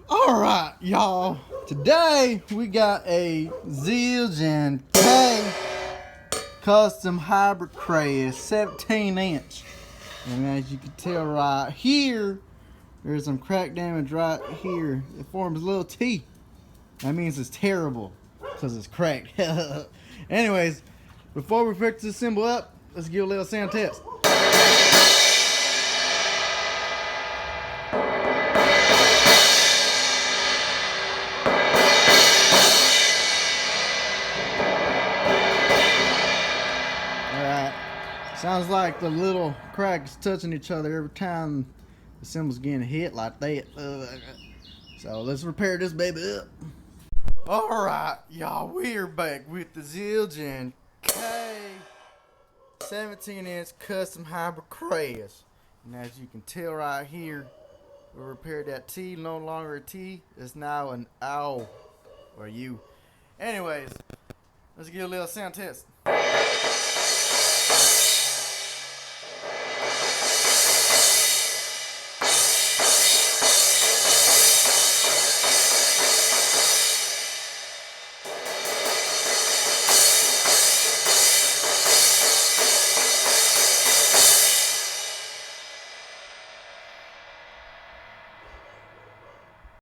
Alright, y'all. Today we got a Zildjian K custom hybrid crest, 17 inch. And as you can tell right here, there's some crack damage right here. It forms a little T. That means it's terrible because it's cracked. Anyways, before we pick this symbol up, let's give a little sound test. Alright, sounds like the little cracks touching each other every time the symbol's getting hit like that. So let's repair this baby up. Alright, y'all, we're back with the Zildjian K 17 inch custom hybrid crest. And as you can tell right here, we repaired that T, no longer a T, it's now an ow or U. Anyways, let's get a little sound test.